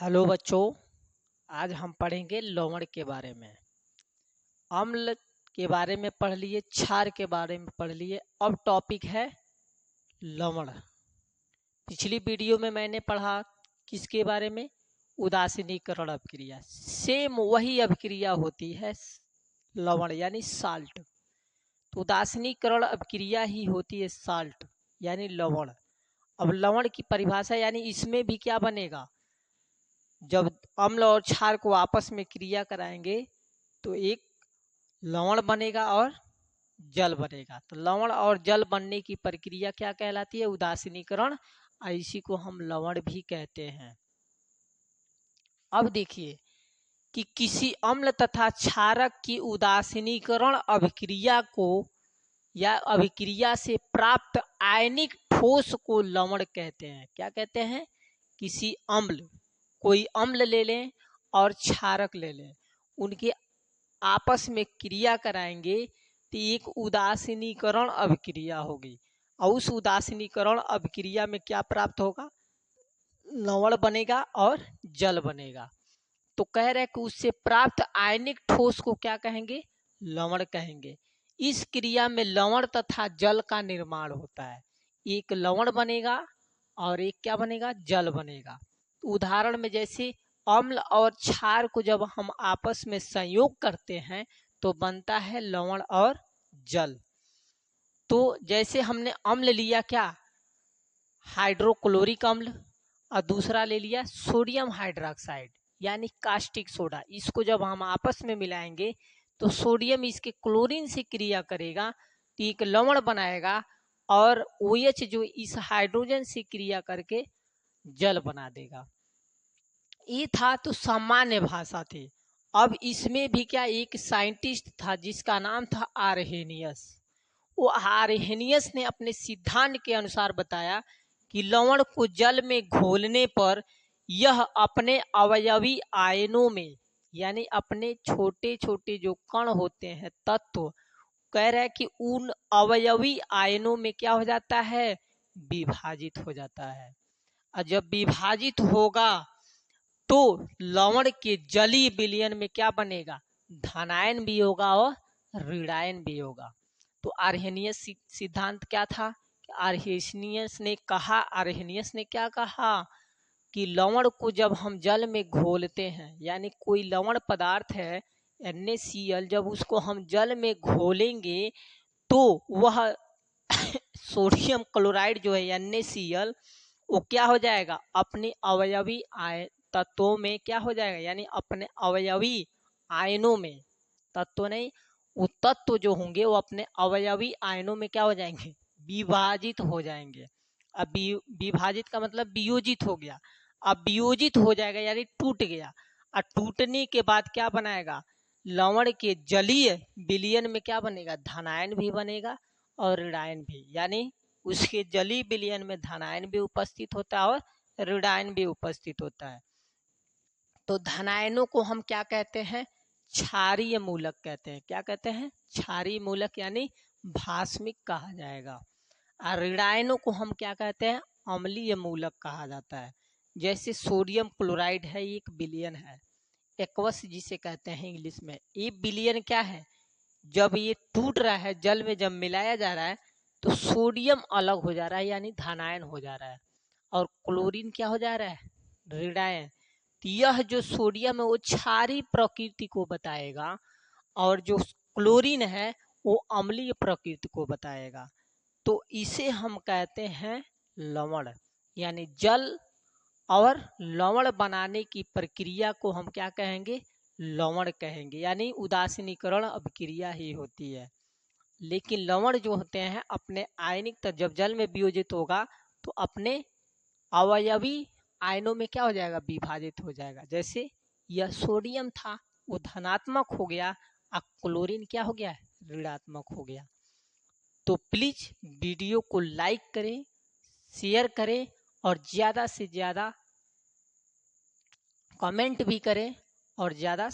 Hello बच्चों, आज हम पढ़ेंगे लवण के बारे में। अम्ल के बारे में पढ़ लिए, क्षार के बारे में पढ़ लिए, अब टॉपिक है लवण। पिछली वीडियो में मैंने पढ़ा किसके बारे में? उदासीनीकरण अभिक्रिया। सेम वही अभिक्रिया होती है लवण यानी साल्ट। तो उदासीनीकरण अभिक्रिया ही होती है साल्ट यानी लवण। अब लवण की परिभाषा यानी इसमें भी क्या बनेगा? जब अम्ल और क्षार को आपस में क्रिया कराएंगे तो एक लवण बनेगा और जल बनेगा। तो लवण और जल बनने की प्रक्रिया क्या कहलाती है? उदासीनीकरण। इसी को हम लवण भी कहते हैं। अब देखिए कि किसी अम्ल तथा क्षारक की उदासीनीकरण अभिक्रिया को या अभिक्रिया से प्राप्त आयनिक ठोस को लवण कहते हैं। क्या कहते हैं? किसी अम्ल, कोई अम्ल ले लें और क्षारक ले लें, उनके आपस में क्रिया कराएंगे तो एक उदासीनीकरण अभिक्रिया होगी। और उस उदासीनीकरण अभिक्रिया में क्या प्राप्त होगा? लवण बनेगा और जल बनेगा। तो कह रहे कि उससे प्राप्त आयनिक ठोस को क्या कहेंगे? लवण कहेंगे। इस क्रिया में लवण तथा जल का निर्माण होता है। एक लवण बनेगा और एक क्या बनेगा? जल बनेगा। उदाहरण में जैसे अम्ल और क्षार को जब हम आपस में संयोग करते हैं तो बनता है लवण और जल। तो जैसे हमने अम्ल लिया क्या? हाइड्रोक्लोरिक अम्ल, और दूसरा ले लिया सोडियम हाइड्रोक्साइड यानी कास्टिक सोडा। इसको जब हम आपस में मिलाएंगे तो सोडियम इसके क्लोरीन से क्रिया करेगा तो एक लवण बनाएगा और OH जो इस हाइड्रोजन से क्रिया करके जल बना देगा। ये था तो सामान्य भाषा थी। अब इसमें भी क्या, एक साइंटिस्ट था जिसका नाम था आर्हेनियस। वो आर्हेनियस ने अपने सिद्धांत के अनुसार बताया कि लवण को जल में घोलने पर यह अपने अवयवी आयनों में यानी अपने छोटे छोटे जो कण होते हैं, तत्व, कह रहा है कि उन अवयवी आयनों में क्या हो जाता है? विभाजित हो जाता है। और जब विभाजित होगा तो लवण के जलीय विलयन में क्या बनेगा? धनायन भी होगा और ऋणायन भी होगा। तो आर्हेनियस सिद्धांत क्या था? आर्हेनियस ने क्या कहा कि लवण को जब हम जल में घोलते हैं, यानी कोई लवण पदार्थ है NaCl, जब उसको हम जल में घोलेंगे तो वह सोडियम क्लोराइड जो है NaCl, वो क्या हो जाएगा? अपने अवयवी तत्वों में क्या हो जाएगा? यानी अपने अवयवी आयनों में, तत्व नहीं, वो तत्व जो होंगे वो अपने अवयवी आयनों में क्या हो जाएंगे? विभाजित हो जाएंगे। अब विभाजित का मतलब वियोजित हो गया। अब वियोजित हो जाएगा यानी टूट गया। और टूटने के बाद क्या बनाएगा? लवण के जलीय विलयन में क्या बनेगा? धनायन भी बनेगा और ऋणायन भी। यानी उसके जलीय विलयन में धनायन भी उपस्थित होता है और ऋणायन भी उपस्थित होता है। तो धनायनों को हम क्या कहते हैं? क्षारीय मूलक कहते हैं। क्या कहते हैं? क्षारीय मूलक यानी भास्मिक कहा जाएगा। और ऋणायनों को हम क्या कहते हैं? अम्लीय मूलक कहा जाता है। जैसे सोडियम क्लोराइड है, एक विलयन है, एक्वस जिसे कहते हैं इंग्लिश में। ये विलयन क्या है? जब ये टूट रहा है, जल में जब मिलाया जा रहा है तो सोडियम अलग हो जा रहा है यानी धनायन हो जा रहा है, और क्लोरीन क्या हो जा रहा है? ऋणायन। तो यह जो सोडियम है वो क्षारीय प्रकृति को बताएगा और जो क्लोरीन है वो अम्लीय प्रकृति को बताएगा। तो इसे हम कहते हैं लवण। यानी जल और लवण बनाने की प्रक्रिया को हम क्या कहेंगे? लवण कहेंगे। यानी उदासीनीकरण अभिक्रिया ही होती है। लेकिन लवण जो होते हैं अपने आयनिक तत्व जब जल में वियोजित होगा तो अपने अवयवी आयनों में क्या हो जाएगा? विभाजित हो जाएगा। जैसे यह सोडियम था वो धनात्मक हो गया और क्लोरीन क्या हो गया? ऋणात्मक हो गया। तो प्लीज वीडियो को लाइक करें, शेयर करें और ज़्यादा से ज़्यादा कमेंट भी करें और ज़्यादा